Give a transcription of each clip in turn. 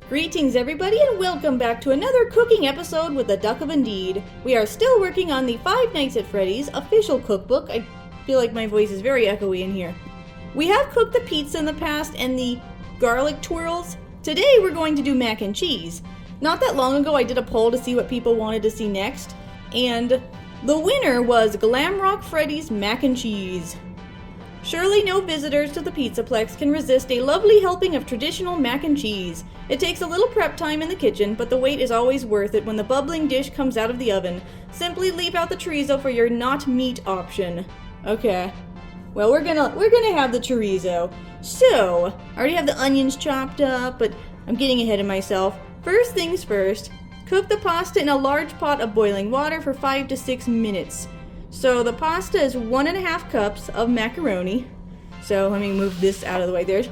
Greetings everybody and welcome back to another cooking episode with the Duck of Indeed. We are still working on the Five Nights at Freddy's official cookbook. I feel like my voice is very echoey in here. We have cooked the pizza in the past and the garlic twirls. Today we're going to do mac and cheese. Not that long ago I did a poll to see what people wanted to see next, and the winner was Glamrock Freddy's mac and cheese. Surely no visitors to the Pizzaplex can resist a lovely helping of traditional mac and cheese. It takes a little prep time in the kitchen, but the wait is always worth it when the bubbling dish comes out of the oven. Simply leave out the chorizo for your not meat option. Okay. Well, we're gonna have the chorizo. So, I already have the onions chopped up, but I'm getting ahead of myself. First things first, cook the pasta in a large pot of boiling water for 5 to 6 minutes. So the pasta is 1.5 cups of macaroni. So let me move this out of the way. There's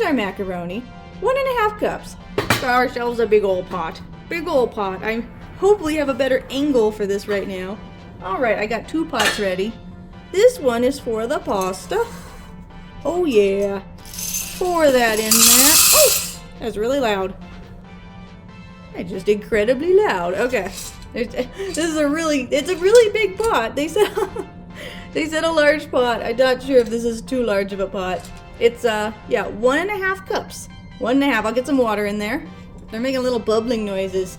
our macaroni. 1.5 cups. Got ourselves a big old pot. Big old pot. I hopefully have a better angle for this right now. Alright, I got 2 pots ready. This one is for the pasta. Oh yeah. Pour that in there. Oh! That's really loud. That's just incredibly loud. Okay. It's a really big pot. They said a large pot. I'm not sure if this is too large of a pot. It's 1.5 cups. 1.5. I'll get some water in there. They're making little bubbling noises.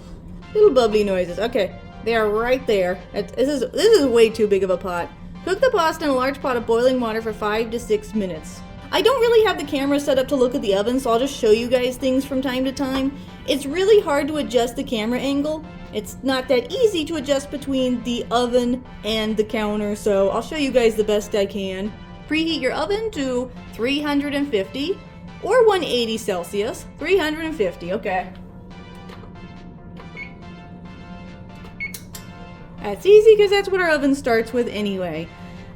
Little bubbly noises. Okay. They are right there. This is way too big of a pot. Cook the pasta in a large pot of boiling water for 5 to 6 minutes. I don't really have the camera set up to look at the oven, so I'll just show you guys things from time to time. It's really hard to adjust the camera angle. It's not that easy to adjust between the oven and the counter, so I'll show you guys the best I can. Preheat your oven to 350 or 180 Celsius. 350, okay. That's easy because that's what our oven starts with anyway.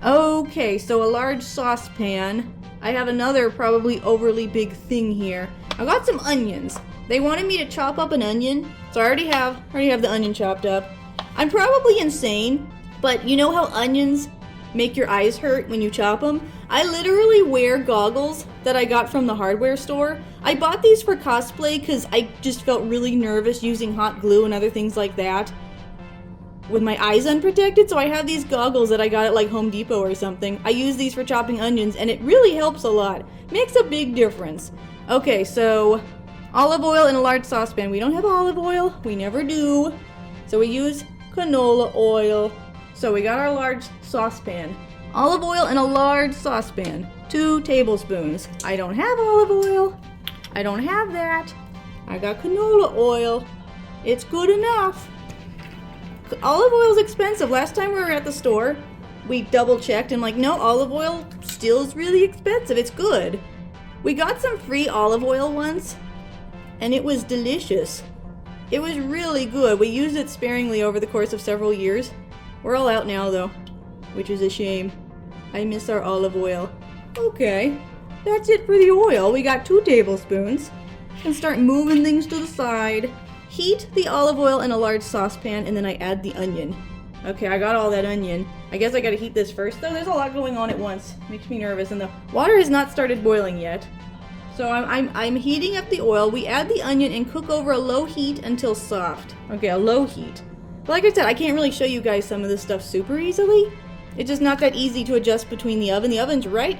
Okay, so a large saucepan. I have another probably overly big thing here. I got some onions. They wanted me to chop up an onion, so I already have the onion chopped up. I'm probably insane, but you know how onions make your eyes hurt when you chop them? I literally wear goggles that I got from the hardware store. I bought these for cosplay because I just felt really nervous using hot glue and other things like that with my eyes unprotected, so I have these goggles that I got at like Home Depot or something. I use these for chopping onions and it really helps a lot. Makes a big difference. Okay, so olive oil in a large saucepan. We don't have olive oil. We never do. So we use canola oil. So we got our large saucepan. Olive oil in a large saucepan. 2 tablespoons. I don't have olive oil. I don't have that. I got canola oil. It's good enough. Olive oil is expensive. Last time we were at the store, we double checked and like, no, olive oil still is really expensive. It's good. We got some free olive oil once, and it was delicious. It was really good. We used it sparingly over the course of several years. We're all out now though, which is a shame. I miss our olive oil. Okay, that's it for the oil. We got 2 tablespoons. And start moving things to the side. Heat the olive oil in a large saucepan, and then I add the onion. Okay, I got all that onion. I guess I gotta heat this first though. There's a lot going on at once. Makes me nervous, and the water has not started boiling yet. So I'm heating up the oil. We add the onion and cook over a low heat until soft. Okay, a low heat. But like I said, I can't really show you guys some of this stuff super easily. It's just not that easy to adjust between the oven. The oven's right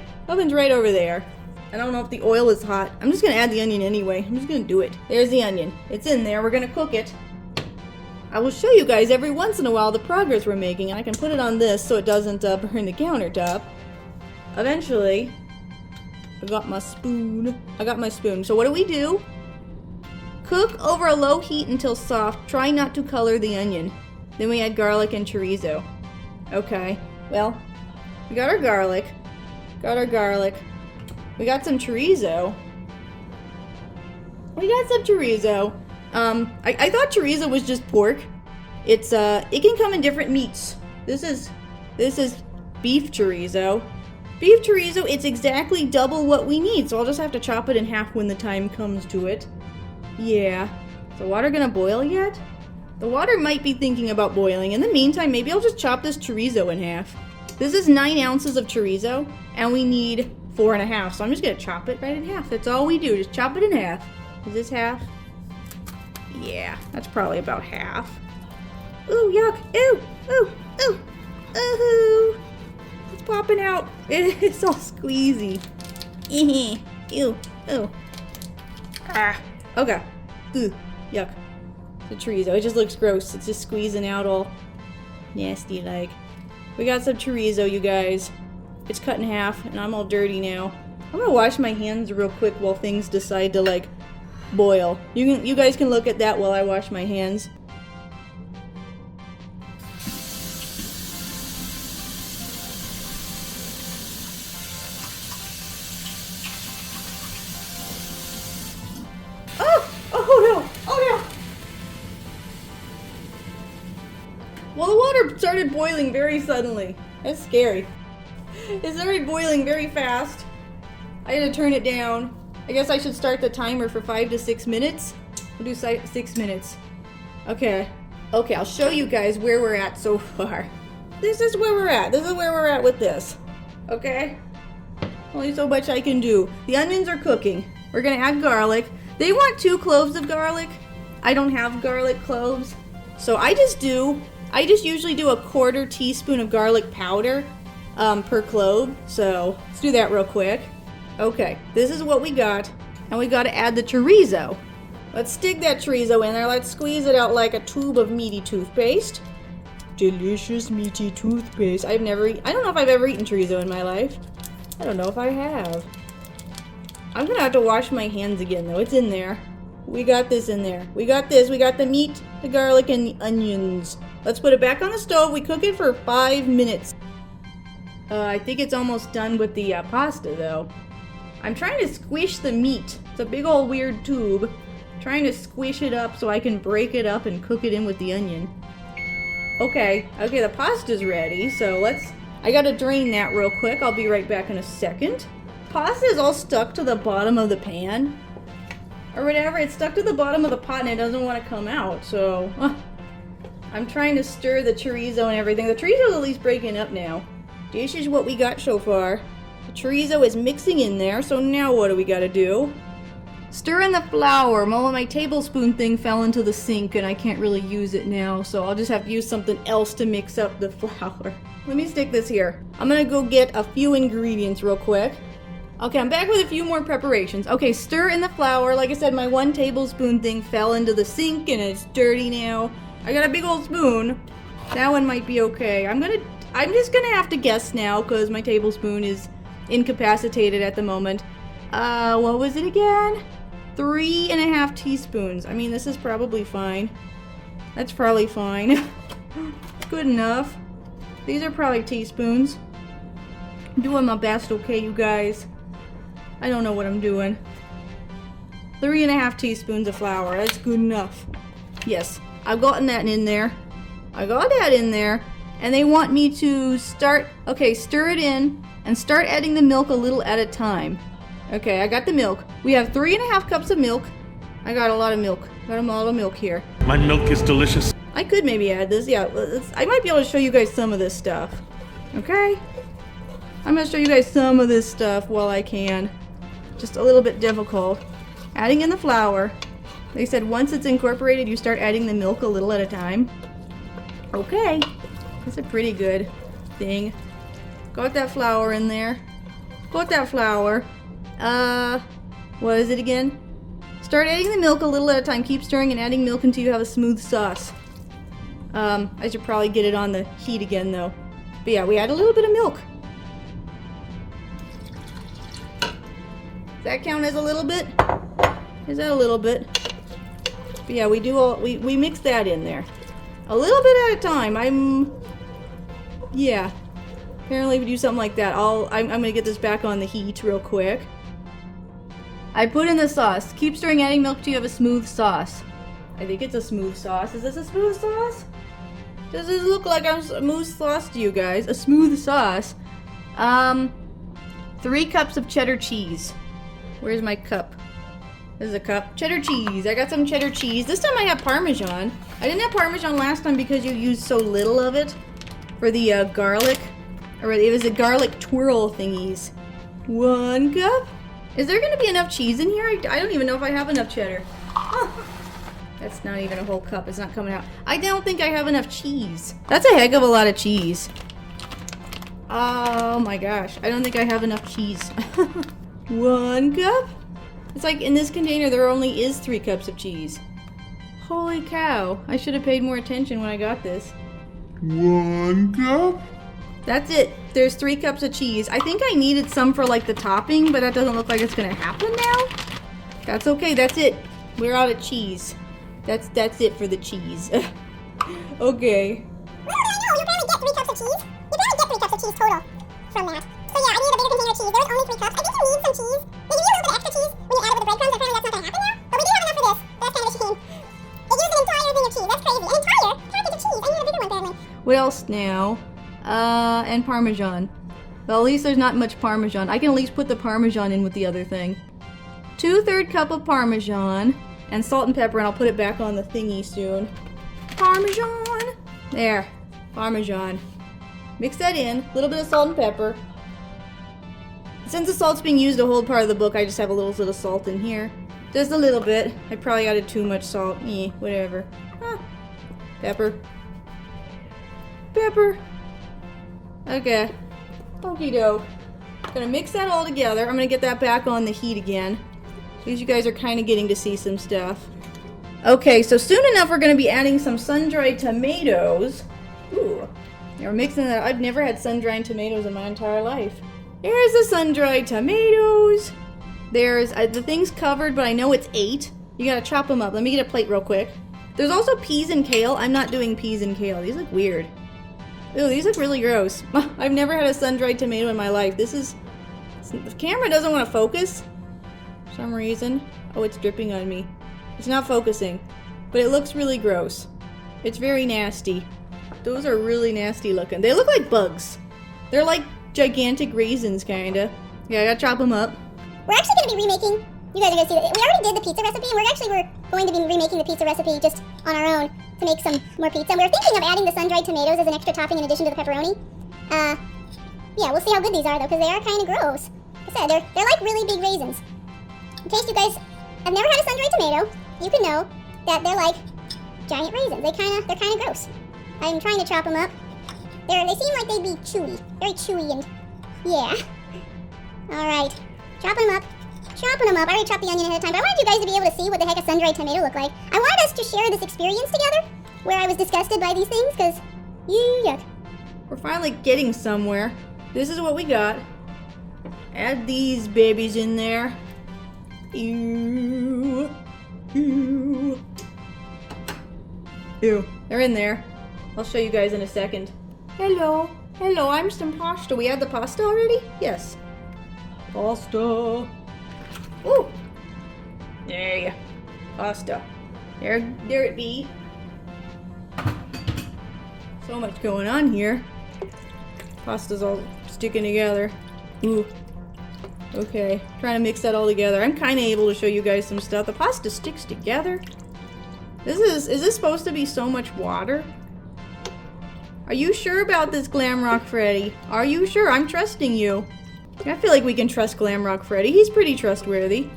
over there. I don't know if the oil is hot. I'm just gonna add the onion anyway. I'm just gonna do it. There's the onion. It's in there. We're gonna cook it. I will show you guys every once in a while the progress we're making. I can put it on this so it doesn't burn the countertop. Eventually, I got my spoon. So what do? Cook over a low heat until soft. Try not to color the onion. Then we add garlic and chorizo. Okay, well, we got our garlic. We got some chorizo. I thought chorizo was just pork. It can come in different meats. This is beef chorizo. Beef chorizo, it's exactly double what we need, so I'll just have to chop it in half when the time comes to it. Yeah. Is the water gonna boil yet? The water might be thinking about boiling. In the meantime, maybe I'll just chop this chorizo in half. This is 9 ounces of chorizo, and we need 4.5, so I'm just gonna chop it right in half. That's all we do, just chop it in half. Is this half? Yeah, that's probably about half. Ooh, yuck. Ooh, ooh, ooh, ooh. It's popping out. It's all squeezy. Ew, ew. Ah, okay. Ooh, yuck. The chorizo, it just looks gross. It's just squeezing out all nasty like. We got some chorizo, you guys. It's cut in half, and I'm all dirty now. I'm gonna wash my hands real quick while things decide to like boil. You guys can look at that while I wash my hands. Well, the water started boiling very suddenly. That's scary. It started boiling very fast. I had to turn it down. I guess I should start the timer for 5 to 6 minutes. We'll do 6 minutes. Okay. Okay, I'll show you guys where we're at so far. This is where we're at. This is where we're at with this. Okay? Only so much I can do. The onions are cooking. We're gonna add garlic. They want 2 cloves of garlic. I don't have garlic cloves. So I just usually do a 1/4 teaspoon of garlic powder per clove. So let's do that real quick. Okay, this is what we got. And we gotta add the chorizo. Let's stick that chorizo in there. Let's squeeze it out like a tube of meaty toothpaste. Delicious meaty toothpaste. I don't know if I've ever eaten chorizo in my life. I don't know if I have. I'm gonna have to wash my hands again though. It's in there. We got this in there. We got this. We got the meat, the garlic, and the onions. Let's put it back on the stove. We cook it for 5 minutes. I think it's almost done with the pasta though. I'm trying to squish the meat. It's a big old weird tube. Trying to squish it up so I can break it up and cook it in with the onion. Okay, the pasta's ready, so I gotta drain that real quick. I'll be right back in a second. Pasta is all stuck to the bottom of the pan. Or whatever, it's stuck to the bottom of the pot and it doesn't want to come out, so... I'm trying to stir the chorizo and everything. The chorizo's at least breaking up now. This is what we got so far. The chorizo is mixing in there, so now what do we gotta do? Stir in the flour. Well, my tablespoon thing fell into the sink and I can't really use it now, so I'll just have to use something else to mix up the flour. Let me stick this here. I'm gonna go get a few ingredients real quick. Okay, I'm back with a few more preparations. Okay, stir in the flour. Like I said, my 1 tablespoon thing fell into the sink and it's dirty now. I got a big old spoon. That one might be okay. I'm just gonna have to guess now because my tablespoon is incapacitated at the moment. What was it again? 3.5 teaspoons. I mean, this is probably fine. That's probably fine. Good enough. These are probably teaspoons. I'm doing my best, okay, you guys? I don't know what I'm doing. 3.5 teaspoons of flour. That's good enough. Yes, I've gotten that in there. I got that in there. And they want me to stir it in and start adding the milk a little at a time. Okay, I got the milk. We have 3.5 cups of milk. I got a lot of milk. Got a lot of milk here. My milk is delicious. I could maybe add this. Yeah, I might be able to show you guys some of this stuff. Okay? I'm going to show you guys some of this stuff while I can. Just a little bit difficult. Adding in the flour. They said once it's incorporated, you start adding the milk a little at a time. Okay. That's a pretty good thing. Got that flour in there. Got that flour. What is it again? Start adding the milk a little at a time. Keep stirring and adding milk until you have a smooth sauce. I should probably get it on the heat again though. But yeah, we add a little bit of milk. Does that count as a little bit? Is that a little bit? But yeah, we mix that in there. A little bit at a time. Yeah. Apparently we do something like that. I'm gonna get this back on the heat real quick. I put in the sauce. Keep stirring, adding milk till you have a smooth sauce. I think it's a smooth sauce. Is this a smooth sauce? Does this look like a smooth sauce to you guys? A smooth sauce. 3 cups of cheddar cheese. Where's my cup? There's a cup. Cheddar cheese. I got some cheddar cheese. This time I have Parmesan. I didn't have Parmesan last time because you used so little of it for the garlic. Or it was the garlic twirl thingies. 1 cup? Is there going to be enough cheese in here? I don't even know if I have enough cheddar. Oh. That's not even a whole cup. It's not coming out. I don't think I have enough cheese. That's a heck of a lot of cheese. Oh my gosh. I don't think I have enough cheese. 1 cup? It's like in this container there only is 3 cups of cheese. Holy cow. I should have paid more attention when I got this. 1 cup? That's it. There's 3 cups of cheese. I think I needed some for like the topping, but that doesn't look like it's gonna happen now. That's okay. That's it. We're out of cheese. That's it for the cheese. Okay. Well, I know. You probably get 3 cups of cheese. You probably get 3 cups of cheese total from that. So yeah, I needed a bigger container of cheese. There was only 3 cups. I think you need some cheese. Maybe you need a little bit of extra cheese when you add it with the breadcrumbs. Apparently that's not gonna happen now. But we do have enough for this. That's kind of a shame. It used an entire thing of cheese. That's crazy. An entire package of cheese. I need a bigger one, apparently. What else now? And Parmesan. Well, at least there's not much Parmesan. I can at least put the Parmesan in with the other thing. 2/3 cup of Parmesan and salt and pepper, and I'll put it back on the thingy soon. Parmesan! There. Parmesan. Mix that in. A little bit of salt and pepper. Since the salt's being used a whole part of the book, I just have a little bit of salt in here. Just a little bit. I probably added too much salt. Whatever. Pepper. Pepper. Okay. Okie doke. Gonna mix that all together. I'm gonna get that back on the heat again. Because you guys are kind of getting to see some stuff. Okay, so soon enough we're gonna be adding some sun-dried tomatoes. Ooh. Yeah, we're mixing that. I've never had sun-dried tomatoes in my entire life. Here's the sun-dried tomatoes. There's, the thing's covered, but I know it's 8. You gotta chop them up. Let me get a plate real quick. There's also peas and kale. I'm not doing peas and kale. These look weird. Ew, these look really gross. I've never had a sun-dried tomato in my life. The camera doesn't want to focus for some reason. Oh, it's dripping on me. It's not focusing, but it looks really gross. It's very nasty. Those are really nasty looking. They look like bugs. They're like gigantic raisins, kinda. Yeah, I gotta chop them up. We're actually going to be remaking, you guys are going to see that. We already did the pizza recipe, and we're going to be remaking the pizza recipe just on our own to make some more pizza. And we were thinking of adding the sun-dried tomatoes as an extra topping in addition to the pepperoni. Yeah, we'll see how good these are, though, because they are kind of gross. Like I said, they're like really big raisins. In case you guys have never had a sun-dried tomato, you can know that they're like giant raisins. They're kind of gross. I'm trying to chop them up. They seem like they'd be chewy. Very chewy and, yeah. Alright. Chopping them up. Chopping them up. I already chopped the onion ahead of time, but I wanted you guys to be able to see what the heck a sun-dried tomato looked like. I wanted us to share this experience together, where I was disgusted by these things, because, yuck. We're finally getting somewhere. This is what we got. Add these babies in there. Ew. Ew. Ew. They're in there. I'll show you guys in a second. Hello. Hello, I'm some pasta. We had the pasta already? Yes. Pasta. Ooh. There you. Pasta. There it be. So much going on here. Pasta's all sticking together. Ooh. Okay. Trying to mix that all together. I'm kind of able to show you guys some stuff. The pasta sticks together. Is this supposed to be so much water? Are you sure about this, Glamrock Freddy? Are you sure? I'm trusting you. I feel like we can trust Glamrock Freddy. He's pretty trustworthy.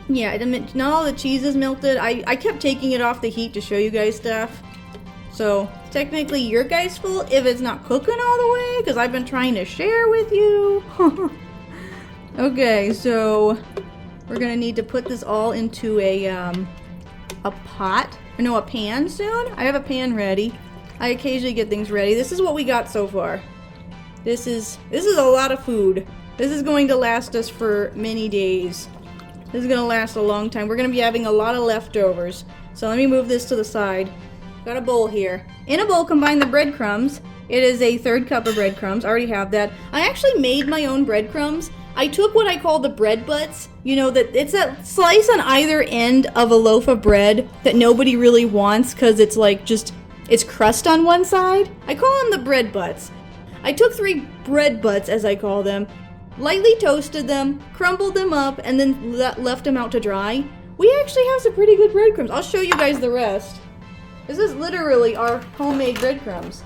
Yeah, not all the cheese is melted. I kept taking it off the heat to show you guys stuff. So, technically your guys' fault if it's not cooking all the way, because I've been trying to share with you. Okay, so we're gonna need to put this all into a pot. Or no, a pan soon? I have a pan ready. I occasionally get things ready. This is what we got so far. This is a lot of food. This is going to last us for many days. This is going to last a long time. We're going to be having a lot of leftovers. So let me move this to the side. Got a bowl here. In a bowl, combine the breadcrumbs. It is a 1/3 cup of breadcrumbs. I already have that. I actually made my own breadcrumbs. I took what I call the bread butts. You know, that it's a slice on either end of a loaf of bread that nobody really wants because it's like just, it's crust on one side. I call them the bread butts. I took 3 bread butts, as I call them, lightly toasted them, crumbled them up, and then left them out to dry. We actually have some pretty good breadcrumbs. I'll show you guys the rest. This is literally our homemade breadcrumbs.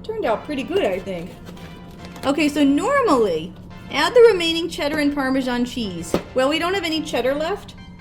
Turned out pretty good, I think. Okay, so normally, add the remaining cheddar and Parmesan cheese. Well, we don't have any cheddar left,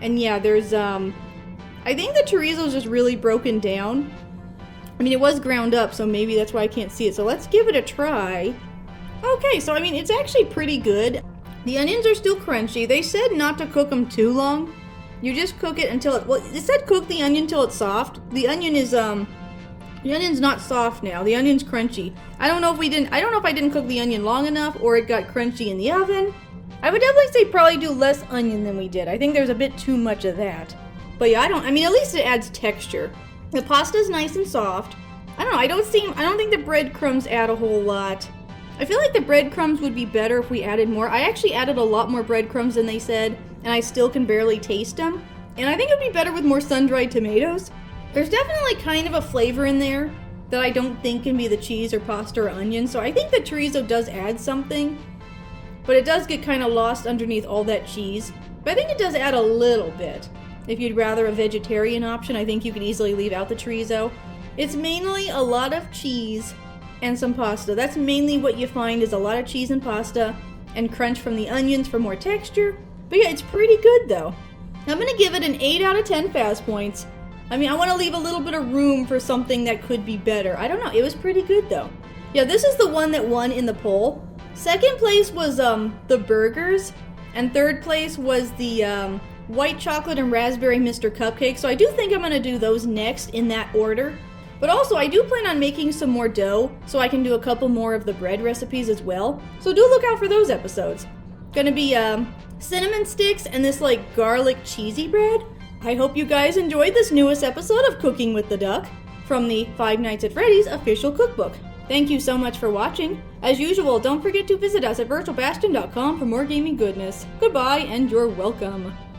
And yeah, there's, I think the chorizo is just really broken down. I mean, it was ground up, so maybe that's why I can't see it. So let's give it a try. Okay, so I mean, it's actually pretty good. The onions are still crunchy. They said not to cook them too long. You just cook it until it, well, it said cook the onion till it's soft. The onion is, the onion's not soft now. The onion's crunchy. I don't know if I didn't cook the onion long enough or it got crunchy in the oven. I would definitely say probably do less onion than we did. I think there's a bit too much of that. But yeah, I mean, at least it adds texture. The pasta's nice and soft. I don't know, I don't think the breadcrumbs add a whole lot. I feel like the breadcrumbs would be better if we added more. I actually added a lot more breadcrumbs than they said, and I still can barely taste them. And I think it would be better with more sun-dried tomatoes. There's definitely kind of a flavor in there that I don't think can be the cheese or pasta or onion, so I think the chorizo does add something. But it does get kind of lost underneath all that cheese. But I think it does add a little bit. If you'd rather a vegetarian option, I think you could easily leave out the chorizo. It's mainly a lot of cheese and some pasta. That's mainly what you find is a lot of cheese and pasta and crunch from the onions for more texture. But yeah, it's pretty good though. I'm gonna give it an 8 out of 10 fast points. I mean, I want to leave a little bit of room for something that could be better. I don't know, it was pretty good though. Yeah, this is the one that won in the poll. Second place was the burgers, and third place was the white chocolate and raspberry Mr. Cupcake. So I do think I'm gonna do those next in that order. But also, I do plan on making some more dough, so I can do a couple more of the bread recipes as well. So do look out for those episodes. Gonna be cinnamon sticks and this like garlic cheesy bread. I hope you guys enjoyed this newest episode of Cooking with the Duck from the Five Nights at Freddy's official cookbook. Thank you so much for watching. As usual, don't forget to visit us at virtualbastion.com for more gaming goodness. Goodbye, and you're welcome.